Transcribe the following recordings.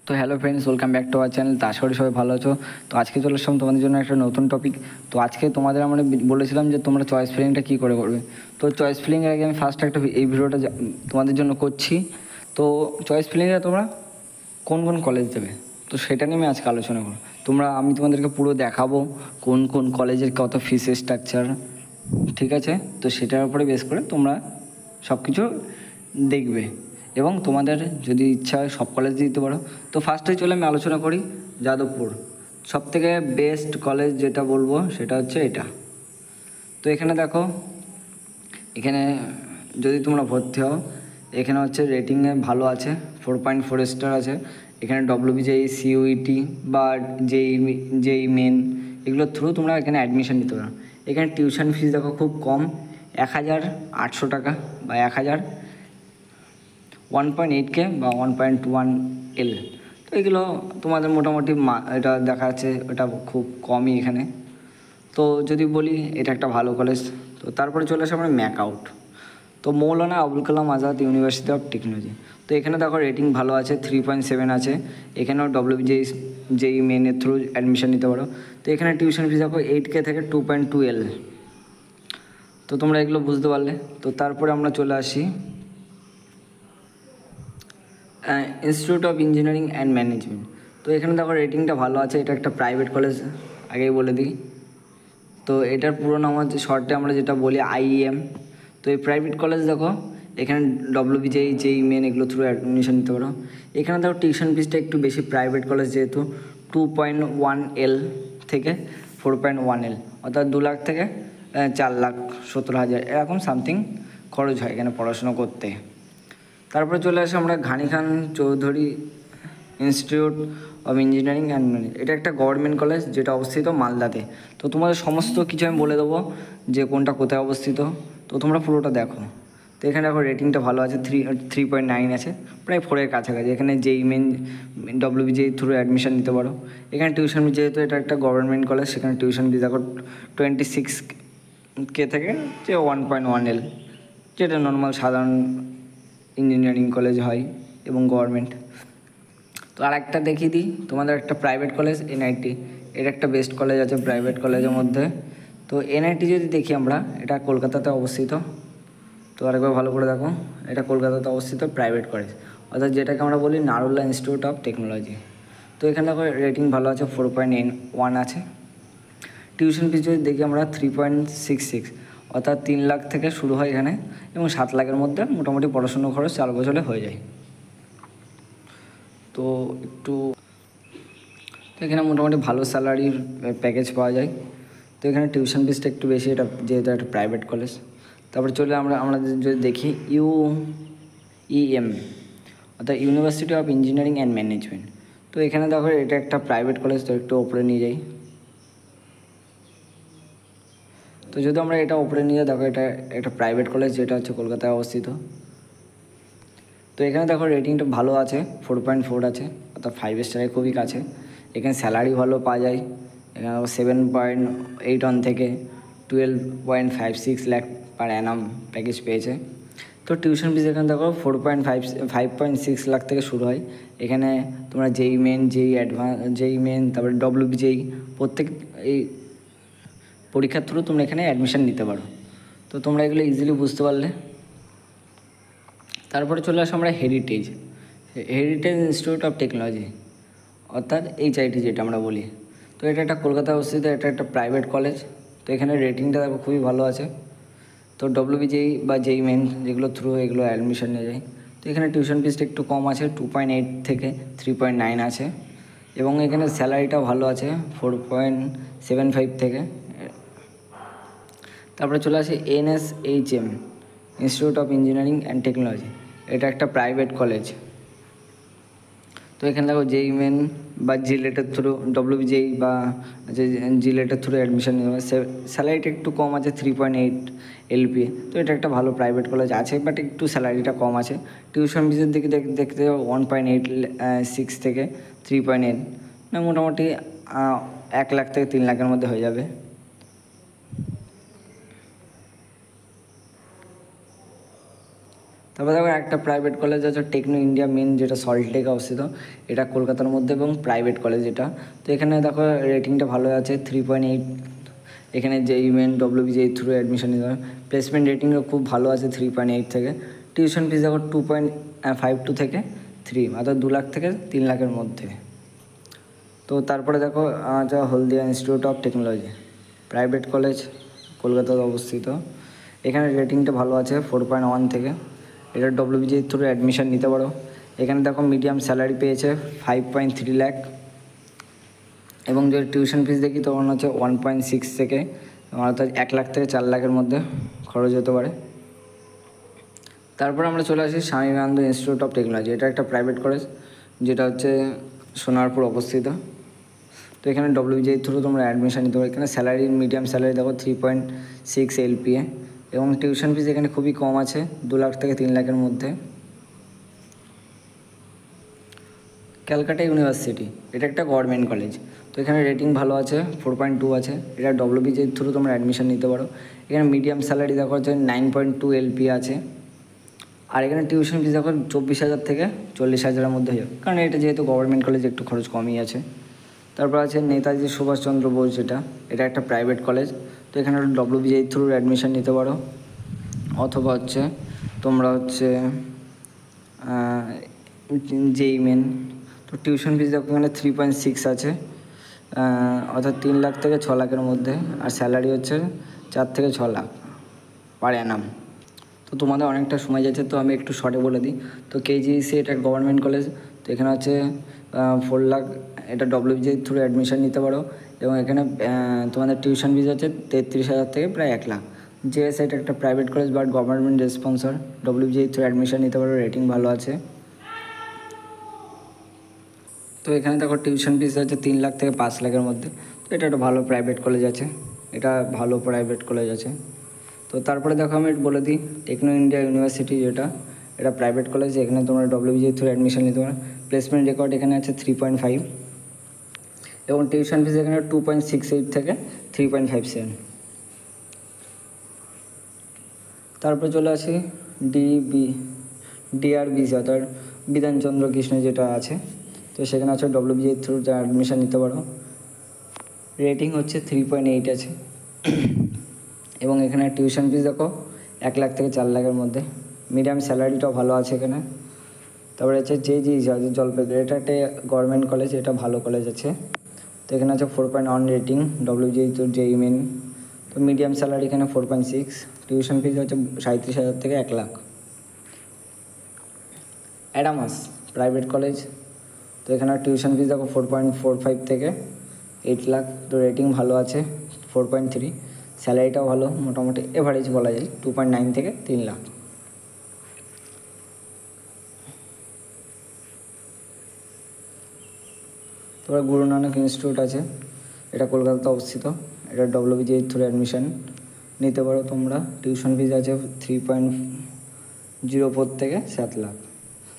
তো hello friends, welcome back to our channel. তো আশা করি সবাই ভালো আছো। তো আজকে চলে আসলাম তোমাদের জন্য একটা নতুন টপিক। তো আজকে তোমাদের আমরা বলেছিলাম যে তোমরা চয়েস ফিলিংটা কী করে করবে। তো চয়েস ফিলিংয়ের আগে আমি ফার্স্ট একটা এই ভিডিওটা তোমাদের জন্য করছি। তো চয়েস ফিলিংয়ে তোমরা কোন কোন কলেজ দেবে, তো সেটা নিয়ে আমি আজকে আলোচনা করব। আমি তোমাদেরকে পুরো দেখাবো কোন কোন কলেজের কত ফিস স্ট্রাকচার, ঠিক আছে। তো সেটার উপরে বেস করে তোমরা সব কিছু দেখবে এবং তোমাদের যদি ইচ্ছা হয় সব কলেজ দিতে পারো। তো ফার্স্টে চলে আমি আলোচনা করি যাদবপুর। সবথেকে বেস্ট কলেজ যেটা বলবো সেটা হচ্ছে এটা। তো এখানে দেখো, এখানে যদি তোমরা ভর্তি হও, এখানে হচ্ছে রেটিংয়ে ভালো আছে, 4.4 স্টার আছে। এখানে ডব্লিউবিজেই, সিইউইটি বা জেই মেন এগুলোর থ্রু তোমরা এখানে অ্যাডমিশন নিতে পারো। এখানে টিউশন ফিস দেখো খুব কম, 1,800 টাকা বা 1,8K বা 1.1L। তো এগুলো তোমাদের মোটামুটি এটা দেখা যাচ্ছে এটা খুব কমই এখানে। তো যদি বলি এটা একটা ভালো কলেজ। তো তারপরে চলে আসে আমরা ম্যাকআউট। তো Maulana Abul Kalam Azad university of technology. তো এখানে দেখো রেটিং ভালো আছে, 3.7 আছে। এখানেও জেই মেনের থ্রু অ্যাডমিশন নিতে পারো। তো এখানে টিউশন ফিস দেখো 8K থেকে 2.2L। তো তোমরা এগুলো বুঝতে পারলে। তো তারপরে আমরা চলে আসি institute of engineering and management. তো এখানে দেখো রেটিংটা ভালো আছে, এটা একটা প্রাইভেট কলেজ, আগেই বলে দিই। তো এটার পুরো নাম হচ্ছে, শর্টে আমরা যেটা বলি IEM। তো এই প্রাইভেট কলেজ দেখো, এখানে জেই মেন এগুলো থ্রু অ্যাডমিশন নিতে পারো। এখানে দেখো টিউশন ফিসটা একটু বেশি, প্রাইভেট কলেজ যেহেতু 2.1L থেকে 4.1L, অর্থাৎ 2 লাখ থেকে 4,17,000 এরকম সামথিং খরচ হয় এখানে পড়াশোনা করতে। তারপরে চলে আসে আমরা Ghani Khan Chowdhury institute of engineering and management. এটা একটা গভর্নমেন্ট কলেজ যেটা অবস্থিত মালদাতে। তো তোমাদের সমস্ত কিছু আমি বলে দেবো যে কোনটা কোথায় অবস্থিত, তো তোমরা পুরোটা দেখো। তো এখানে দেখো রেটিংটা ভালো আছে, 3.9 আছে, প্রায় 4-এর কাছাকাছি। এখানে জেই মেন ডব্লিউবিজেই থ্রু অ্যাডমিশন নিতে পারো। এখানে টিউশন, যেহেতু এটা একটা গভর্নমেন্ট কলেজ, সেখানে টিউশন ফি দেখো 26K থেকে 1.1L, যেটা নর্মাল সাধারণ ইঞ্জিনিয়ারিং কলেজ হয় এবং গভর্নমেন্ট। তো আর একটা দেখিয়ে দিই তোমাদের, একটা প্রাইভেট কলেজ NIT। এটা একটা বেস্ট কলেজ আছে প্রাইভেট কলেজের মধ্যে। তো NIT যদি দেখি আমরা, এটা কলকাতাতে অবস্থিত। তো আরেকবার ভালো করে দেখো, এটা কলকাতাতে অবস্থিত প্রাইভেট কলেজ, অর্থাৎ যেটাকে আমরা বলি নারুল্লা ইনস্টিটিউট অফ টেকনোলজি। তো এখানে দেখো রেটিং ভালো আছে, 4.1 আছে। টিউশন ফিস যদি দেখি আমরা 3.66, অর্থাৎ 3 লাখ থেকে শুরু হয় এখানে, এবং 7 লাখের মধ্যে মোটামুটি পড়াশুনো খরচ 4 বছরে হয়ে যায়। তো এখানে মোটামুটি ভালো স্যালারির প্যাকেজ পাওয়া যায়। তো এখানে টিউশন ফিসটা একটু বেশি, এটা যেহেতু একটা প্রাইভেট কলেজ। তারপরে চলে আমরা যদি দেখি UEM, অর্থাৎ university of engineering and management. তো এখানে দেখো এটা একটা প্রাইভেট কলেজ, তো একটু ওপরে নিয়ে যাই। তো যদি আমরা এটা ওপরে নিয়ে দেখো, এটা একটা প্রাইভেট কলেজ যেটা হচ্ছে কলকাতায় অবস্থিত। তো এখানে দেখো রেটিংটা ভালো আছে, 4.4 আছে, অর্থাৎ 5 স্টারের খুবই কাছে। এখানে স্যালারি ভালো পাওয়া যায়। এখানে 7.81 থেকে 12.56 লাখ পার অ্যানাম প্যাকেজ পেয়েছে। তো টিউশন ফিস এখানে দেখো 5.6 লাখ থেকে শুরু হয়। এখানে তোমরা জেই মেন তারপরে ডব্লিউবিজেই প্রত্যেক এই পরীক্ষার থ্রু তোমরা এখানে অ্যাডমিশন নিতে পারো। তো তোমরা এগুলো ইজিলি বুঝতে পারলে। তারপরে চলে আসো আমরা হেরিটেজ ইনস্টিটিউট অফ টেকনোলজি, অর্থাৎ HIT যেটা আমরা বলি। তো এটা একটা কলকাতায় অবস্থিত, এটা একটা প্রাইভেট কলেজ। তো এখানে রেটিংটা দেখো খুবই ভালো আছে। তো ডব্লিউবিজেই বা জেই মেন যেগুলো থ্রু এগুলো অ্যাডমিশন নিয়ে যায়। তো এখানে টিউশন ফিসটা একটু কম আছে, 2.8 থেকে 3.9 আছে, এবং এখানে স্যালারিটাও ভালো আছে, 4.75 থেকে। তারপরে চলে আসে NSHM institute of engineering and technology. এটা একটা প্রাইভেট কলেজ। তো এখানে দেখো জেই মেন বা জিলেটের থ্রু, ডব্লিউবিজেই বা জিলেটের থ্রু অ্যাডমিশন নেওয়া। স্যালারিটা একটু কম আছে, 3.8 LPA। তো এটা একটা ভালো প্রাইভেট কলেজ আছে, বাট একটু স্যালারিটা কম আছে। টিউশন ফিসের দিকে দেখতে 1.86 থেকে 3.8, মানে মোটামুটি 1 লাখ থেকে 3 লাখের মধ্যে হয়ে যাবে। তারপরে দেখো একটা প্রাইভেট কলেজ আছে টেকনো ইন্ডিয়া মেন, যেটা সল্টলেকে অবস্থিত, এটা কলকাতার মধ্যে এবং প্রাইভেট কলেজ এটা। তো এখানে দেখো রেটিংটা ভালো আছে 3.8। এখানে যেই মেন ডব্লিউবিজেই থ্রু অ্যাডমিশন নিতে হবে। প্লেসমেন্ট রেটিংও খুব ভালো আছে 3.8 থেকে। টিউশন ফিস দেখো 2.52 থেকে 3, অর্থাৎ 2 লাখ থেকে 3 লাখের মধ্যে। তো তারপরে দেখো আছে Haldia institute of technology, private college, কলকাতাতে অবস্থিত। এখানে রেটিংটা ভালো আছে 4.1 থেকে। এটা ডব্লিউবিজেই থ্রু অ্যাডমিশন নিতে পারো। এখানে দেখো মিডিয়াম স্যালারি পেয়েছে 5.3 লাখ, এবং যদি টিউশন ফিস দেখি তখন হচ্ছে 1.6 থেকে, অর্থাৎ 1 লাখ থেকে 4 লাখের মধ্যে খরচ হতে পারে। তারপর আমরা চলে আসি Swami Vivekananda institute of technology, এটা একটা প্রাইভেট কলেজ যেটা হচ্ছে সোনারপুর অবস্থিত। তো এখানে ডব্লিউবিজেই থ্রু তোমরা অ্যাডমিশন নিতে পারো। এখানে স্যালারি মিডিয়াম স্যালারি দেখো 3.6 LPA, এবং টিউশন ফিস এখানে খুবই কম আছে 2 লাখ থেকে 3 লাখের মধ্যে। ক্যালকাটা ইউনিভার্সিটি, এটা একটা গভর্নমেন্ট কলেজ। তো এখানে রেটিং ভালো আছে 4.2 আছে। এটা ডব্লিউবিজের থ্রু তোমরা অ্যাডমিশন নিতে পারো। এখানে মিডিয়াম স্যালারি দেখো হচ্ছে 9.2 LPA আছে। আর এখানে টিউশন ফিস দেখো 24,000 থেকে 40,000-এর মধ্যে হয়ে যাবে, কারণ এটা যেহেতু গভর্নমেন্ট কলেজ একটু খরচ কমই আছে। তারপর আছে নেতাজি সুভাষচন্দ্র বোস, এটা একটা প্রাইভেট কলেজ। তো এখানে ডব্লিউবিজেই থ্রু অ্যাডমিশন নিতে পারো, অথবা হচ্ছে তোমরা হচ্ছে যেই মেন। তো টিউশন ফিস দেখো এখানে 3.6 আছে, অর্থাৎ 3 লাখ থেকে 6 লাখের মধ্যে। আর স্যালারি হচ্ছে 4 থেকে 6 লাখ পার অ্যানাম। তো তোমাদের অনেকটা সময় যাচ্ছে, তো আমি একটু শর্টে বলে দিই। তো কেজিসি এটা গভর্নমেন্ট কলেজ। তো এখানে হচ্ছে 4 লাখ, এটা ডব্লিউবিজের থ্রু অ্যাডমিশন নিতে পারো, এবং এখানে তোমাদের টিউশন ফিস হচ্ছে 33,000 থেকে প্রায় 1 লাখ। জেএস এটা একটা প্রাইভেট কলেজ বাট গভর্নমেন্ট রেসপন্সর, ডব্লিউবিজের থ্রু অ্যাডমিশন নিতে পারো, রেটিং ভালো আছে। তো এখানে দেখো টিউশন ফিস আছে 3 লাখ থেকে 5 লাখের মধ্যে। তো এটা একটা ভালো প্রাইভেট কলেজ আছে, এটা ভালো প্রাইভেট কলেজ আছে। তো তারপরে দেখো আমি বলে দিই টেকনো ইন্ডিয়া ইউনিভার্সিটি, এটা প্রাইভেট কলেজ। এখানে তোমরা ডব্লিউবিজের থ্রু অ্যাডমিশন নিতে পারো। প্লেসমেন্ট রেকর্ড এখানে আছে 3.5, এবং টিউশন ফিস এখানে 2.68 থেকে 3.57। তারপরে চলে আসি ডিআরবিসি, অর্থাৎ বিধানচন্দ্র কৃষ্ণ যেটা আছে। তো সেখানে আছে ডব্লিউবিজের থ্রু অ্যাডমিশন নিতে পারো। রেটিং হচ্ছে 3.8 আছে, এবং এখানে টিউশন ফিস দেখো 1 লাখ থেকে 4 লাখের মধ্যে। মিডিয়াম স্যালারিটাও ভালো আছে এখানে। তারপরে আছে জেজিইসি আছে জলপাইগুড়ি, এটা একটা গভর্নমেন্ট কলেজ, এটা ভালো কলেজ আছে। তো এখানে আছে 4.1 রেটিং, ডব্লিউবিজেই তো জেই মেন। তো মিডিয়াম স্যালারি এখানে 4.6, টিউশন ফিস হচ্ছে 37,000 থেকে 1 লাখ। অ্যাডামাস প্রাইভেট কলেজ, তো এখানে টিউশন ফিস দেখো 4.45 থেকে 8 লাখ। তো রেটিং ভালো আছে 4.3, স্যালারিটাও ভালো, মোটামুটি এভারেজ বলা যায় 2.9 থেকে 3 লাখ। তারপরে গুরু নানক ইনস্টিটিউট আছে, এটা কলকাতাতে অবস্থিত। এটা ডব্লিউবিজের থ্রু অ্যাডমিশন নিতে পারো তোমরা। টিউশন ফিস আছে 3.04 থেকে 7 লাখ।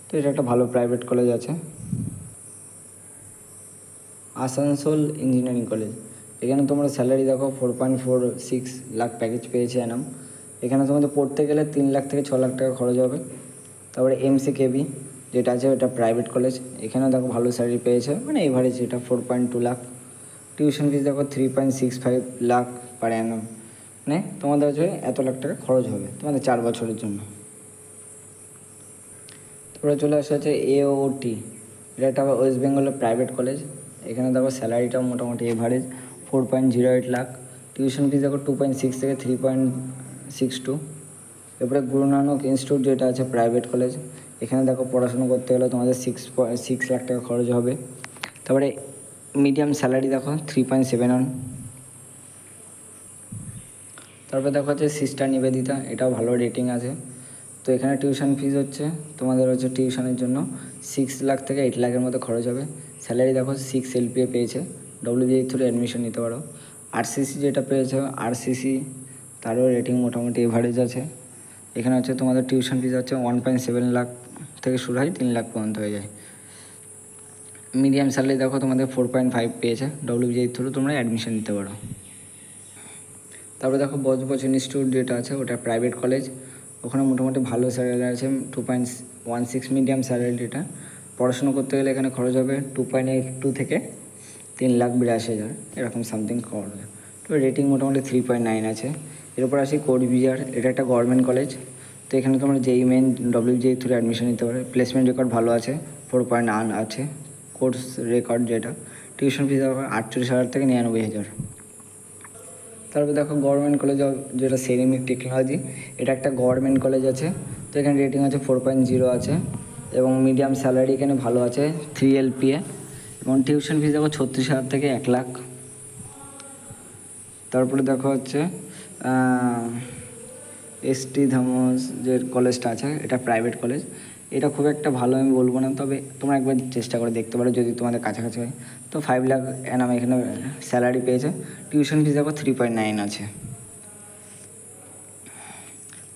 তো এটা একটা ভালো প্রাইভেট কলেজ আছে। আসানসোল ইঞ্জিনিয়ারিং কলেজ, এখানে তোমরা স্যালারি দেখো 4.46 লাখ প্যাকেজ পেয়েছে অ্যানাম। এখানে তোমাদের পড়তে গেলে 3 লাখ থেকে 6 লাখ টাকা খরচ হবে। তারপরে এমসিকেবি যেটা আছে ওটা প্রাইভেট কলেজ, এখানেও দেখো ভালো স্যালারি পেয়েছে, মানে এভারেজ এটা 4.2 লাখ। টিউশন ফিস দেখো 3.65 লাখ পার অ্যানাম, মানে তোমাদের হচ্ছে এত লাখ টাকা খরচ হবে তোমাদের 4 বছরের জন্য। তারপরে চলে আসা হচ্ছে এওটি, এটা একটা ওয়েস্ট বেঙ্গলের প্রাইভেট কলেজ। এখানে দেখো স্যালারিটাও মোটামুটি এভারেজ 4.08 লাখ। টিউশন ফিস দেখো 2.6 থেকে 3.62। এরপরে গুরু নানক ইনস্টিটিউট যেটা আছে প্রাইভেট কলেজ, এখানে দেখো পড়াশোনা করতে গেলে তোমাদের 6 লাখ টাকা খরচ হবে। তারপরে মিডিয়াম স্যালারি দেখো 3.71। তারপরে দেখো হচ্ছে সিস্টার নিবেদিতা, এটাও ভালো রেটিং আছে। তো এখানে টিউশন ফিস হচ্ছে তোমাদের হচ্ছে টিউশনের জন্য 6 লাখ থেকে 8 লাখের মতো খরচ হবে। স্যালারি দেখো 6 LPA পেয়েছে, ডব্লিউবিএ থ্রু অ্যাডমিশন নিতে পারো। আরসিসি যেটা পেয়েছে আরসিসি, তারও রেটিং মোটামুটি এভারেজ আছে। এখানে হচ্ছে তোমাদের টিউশন ফিস হচ্ছে 1.7 লাখ থেকে শুরু হয়, 3 লাখ পর্যন্ত হয়ে যায়। মিডিয়াম স্যালারি দেখো তোমাদের 4.5 পেয়েছে, ডব্লিউবিএ থ্রু তোমরা অ্যাডমিশন নিতে পারো। তারপরে দেখো বজবজ ইনস্টিটিউট যেটা আছে ওটা প্রাইভেট কলেজ, ওখানে মোটামুটি ভালো স্যালারি আছে, 2.16 মিডিয়াম স্যালারিটা। পড়াশুনো করতে গেলে এখানে খরচ হবে 2.82 থেকে 3,82,000 এরকম সামথিং খরচ। তো রেটিং মোটামুটি 3.9 আছে। এরপর আসি কোচবিহার, এটা একটা গভর্নমেন্ট কলেজ। তো এখানে তোমরা যেই মেন WJEE থ্রু অ্যাডমিশন নিতে পারো। প্লেসমেন্ট রেকর্ড ভালো আছে, 4.9 আছে কোর্স রেকর্ড যেটা। টিউশন ফিস 48,000 থেকে 99,000। তারপর দেখো গভর্নমেন্ট কলেজ যেটা সেরামিক টেকনোলজি, এটা একটা গভর্নমেন্ট কলেজ আছে। তো এখানে রেটিং আছে 4.0 আছে এবং মিডিয়াম স্যালারি এখানে ভালো আছে 3 LPA এবং টিউশন ফিস দেখো 36,000 থেকে 1,00,000। তারপরে দেখো হচ্ছে ST ধামস যে কলেজটা আছে, এটা প্রাইভেট কলেজ। এটা খুব একটা ভালো আমি বলবো না, তবে তোমরা একবার চেষ্টা করে দেখতে পারো যদি তোমাদের কাছাকাছি হয়। তো 5 লাখ এনাম এখানে স্যালারি পেয়েছে। টিউশন ফিস দেখো 3.9 আছে।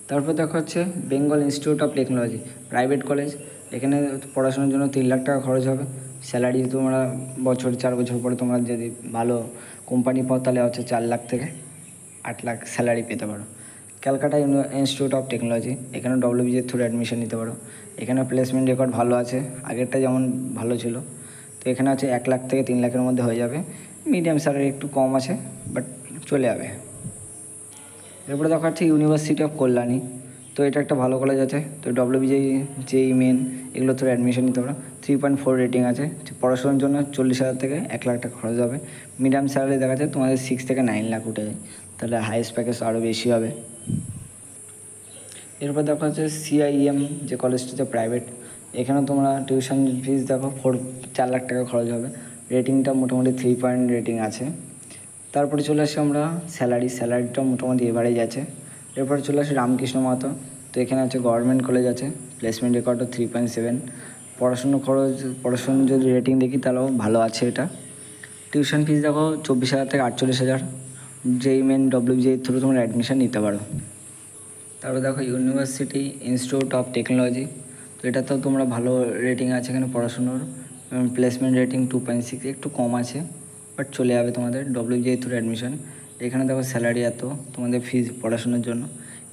তারপর দেখো হচ্ছে Bengal institute of technology, private college. এখানে পড়াশোনার জন্য 3 লাখ টাকা খরচ হবে। স্যালারি তোমরা 4 বছর পরে তোমরা যদি ভালো কোম্পানি পাও তাহলে হচ্ছে 4 লাখ থেকে 8 লাখ স্যালারি পেতে পারো। ক্যালকাটা ইনস্টিটিউট অফ টেকনোলজি, এখানে WBJEE থ্রু অ্যাডমিশন নিতে পারো। এখানে প্লেসমেন্ট রেকর্ড ভালো আছে, আগেরটা যেমন ভালো ছিল। তো এখানে আছে 1 লাখ থেকে 3 লাখের মধ্যে হয়ে যাবে। মিডিয়াম স্যালারি একটু কম আছে, বাট চলে যাবে। এরপরে দেখা যাচ্ছে ইউনিভার্সিটি অফ কল্যাণী। তো এটা একটা ভালো কলেজ আছে। তো WBJEE JEE মেন এগুলো তো অ্যাডমিশন নিতে পারো। 3.4 রেটিং আছে। পড়াশোনার জন্য 40,000 থেকে 1 লাখ টাকা খরচ হবে। মিডিয়াম স্যালারি দেখা যাচ্ছে তোমাদের 6 থেকে 9 লাখ উঠে যায়, তাহলে হাইয়েস্ট প্যাকেজ আরও বেশি হবে। এরপর দেখা যাচ্ছে CIEM যে কলেজটা হচ্ছে প্রাইভেট। এখানে তোমরা টিউশন ফিস দেখো 4 লাখ টাকা খরচ হবে। রেটিংটা মোটামুটি 3 রেটিং আছে। তারপরে চলে আসি আমরা স্যালারিটা মোটামুটি এভারেজ আছে। এরপরে চলে আসি রামকৃষ্ণ মাহাতো। তো এখানে আছে গভর্নমেন্ট কলেজ আছে, প্লেসমেন্ট রেকর্ডও 3.7। পড়াশুনো যদি রেটিং দেখি তাহলেও ভালো আছে এটা। টিউশন ফিস দেখো 24,000 থেকে 48,000। যেই মেন WBJEE থ্রু তোমরা অ্যাডমিশন নিতে পারো। তারপরে দেখো ইউনিভার্সিটি ইনস্টিটিউট অফ টেকনোলজি। তো এটাতেও তোমরা ভালো রেটিং আছে এখানে পড়াশুনোর। প্লেসমেন্ট রেটিং 2.6, একটু কম আছে, বাট চলে যাবে তোমাদের WBJEE থ্রু অ্যাডমিশন। এখানে দেখো স্যালারি এত, তোমাদের ফিজ পড়াশোনার জন্য।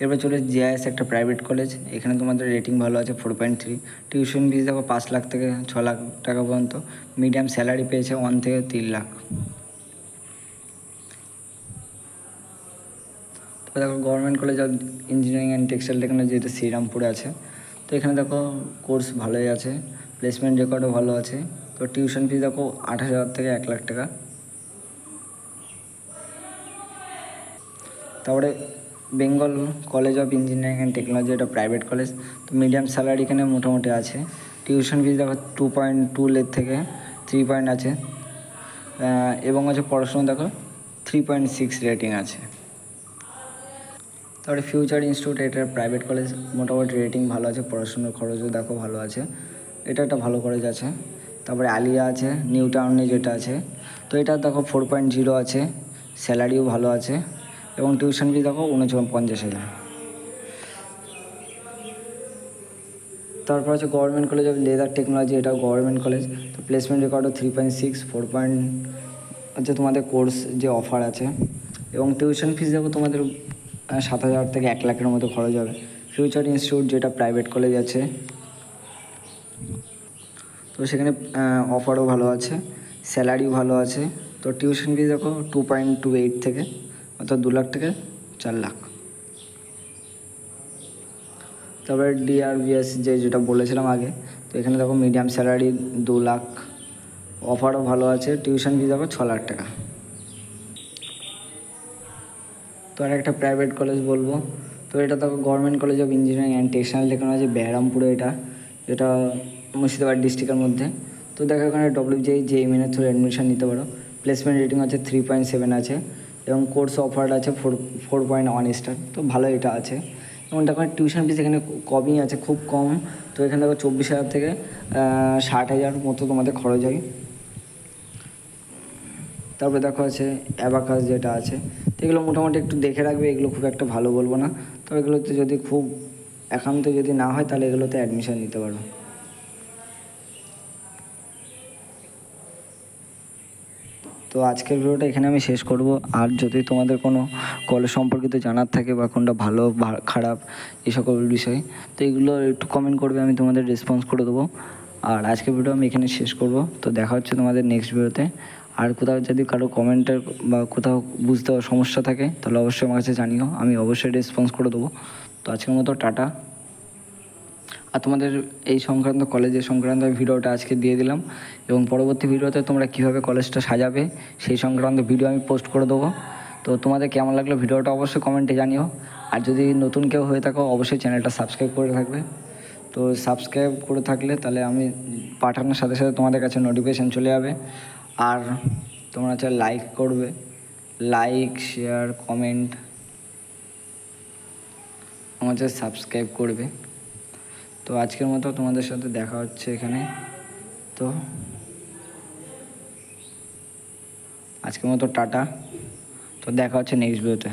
এরপর চলে JIS একটা প্রাইভেট কলেজ। এখানে তোমাদের রেটিং ভালো আছে 4.3। টিউশন ফিস দেখো 5 লাখ থেকে 6 লাখ টাকা পর্যন্ত। মিডিয়াম স্যালারি পেয়েছে 1 থেকে 3 লাখ। তো দেখো government college of engineering and textile technology, যেটা শ্রীরামপুরে আছে। তো এখানে দেখো কোর্স ভালোই আছে, প্লেসমেন্ট রেকর্ডও ভালো আছে। তো টিউশন ফিস দেখো 28,000 থেকে 1 লাখ টাকা। তারপরে Bengal college of engineering and technology, এটা প্রাইভেট কলেজ। তো মিডিয়াম স্যালারি এখানে মোটামুটি আছে। টিউশন ফিস দেখো 2.2 থেকে 3 আছে এবং হচ্ছে পড়াশোনা দেখো 3.6 রেটিং আছে। তারপরে ফিউচার ইনস্টিটিউট, এটা প্রাইভেট কলেজ, মোটামুটি রেটিং ভালো আছে, পড়াশোনার খরচও দেখো ভালো আছে, এটা একটা ভালো কলেজ আছে। তারপরে আলিয়া আছে নিউ টাউনে যেটা আছে। তো এটা দেখো 4.0 আছে, স্যালারিও ভালো আছে এবং টিউশন ফি দেখো 49,000। তারপর আছে government college of leather technology, এটাও গভর্নমেন্ট কলেজ। তো প্লেসমেন্ট রেকর্ডও 3.6, 4 হচ্ছে তোমাদের কোর্স যে অফার আছে এবং টিউশন ফিস দেখো তোমাদের 7,000 থেকে 1 লাখের মতো খরচ হবে। ফিউচার ইনস্টিটিউট যেটা প্রাইভেট কলেজ আছে, তো সেখানে অফারও ভালো আছে, স্যালারিও ভালো আছে। তো টিউশন ফিস দেখো 2.28 থেকে, অর্থাৎ 2 লাখ থেকে 4 লাখ। তারপরে DRBS যেটা বলেছিলাম আগে, তো এখানে দেখো মিডিয়াম স্যালারি 2 লাখ, অফারও ভালো আছে, টিউশন ফি দেখো 6 লাখ টাকা। তো আর একটা প্রাইভেট কলেজ বলবো, তো এটা দেখো government college of engineering and textile technology, বেহরামপুরে, এটা মুর্শিদাবাদ ডিস্ট্রিক্টের মধ্যে। তো দেখো এখানে WBJEE JEE মেনের থ্রু অ্যাডমিশন নিতে পারো। প্লেসমেন্ট রেটিং আছে 3.7 আছে এবং কোর্স অফার আছে 4.1 স্টার। তো ভালো এটা আছে এবং দেখো টিউশন ফিস এখানে কমই আছে, খুব কম। তো এখানে দেখো 24,000 থেকে 60,000 মতো তোমাদের খরচ হয়। তারপরে দেখো আছে অ্যাবাকাস যেটা আছে। তো এগুলো মোটামুটি একটু দেখে রাখবে, এগুলো খুব একটা ভালো বলবো না, তবে এগুলোতে যদি খুব একান্ত যদি না হয় তাহলে এগুলোতে অ্যাডমিশন নিতে পারো। তো আজকের ভিডিওটা এখানে আমি শেষ করব। আর যদি তোমাদের কোনো কলেজ সম্পর্কিত জানার থাকে বা কোনটা ভালো বা খারাপ এই সকল বিষয়, তো এগুলো একটু কমেন্ট করবে, আমি তোমাদের রেসপন্স করে দেবো। আর আজকের ভিডিও আমি এখানে শেষ করব। তো দেখা হচ্ছে তোমাদের নেক্সট ভিডিওতে। আর কোথাও যদি কারো কমেন্টের বা কোথাও বুঝতে সমস্যা থাকে তাহলে অবশ্যই আমার কাছে জানিও, আমি অবশ্যই রেসপন্স করে দেবো। তো আজকের মতো টাটা। আর তোমাদের এই সংক্রান্ত কলেজের সংক্রান্ত ভিডিওটা আজকে দিয়ে দিলাম, এবং পরবর্তী ভিডিওতে তোমরা কীভাবে কলেজটা সাজাবে সেই সংক্রান্ত ভিডিও আমি পোস্ট করে দেবো। তো তোমাদের কেমন লাগলো ভিডিওটা অবশ্যই কমেন্টে জানিও। আর যদি নতুন কেউ হয়ে থাকো অবশ্যই চ্যানেলটা সাবস্ক্রাইব করে থাকবে। তো সাবস্ক্রাইব করে থাকলে তাহলে আমি পাঠানোর সাথে সাথে তোমাদের কাছে নোটিফিকেশান চলে যাবে। আর তোমরা চাই লাইক করবে, লাইক শেয়ার কমেন্ট, আমার কাছে সাবস্ক্রাইব করবে। তো আজকের মতো তোমাদের সাথে দেখা হচ্ছে এখানে। তো আজকের মতো টাটা। তো দেখা হচ্ছে নেক্সট ভিডিওতে।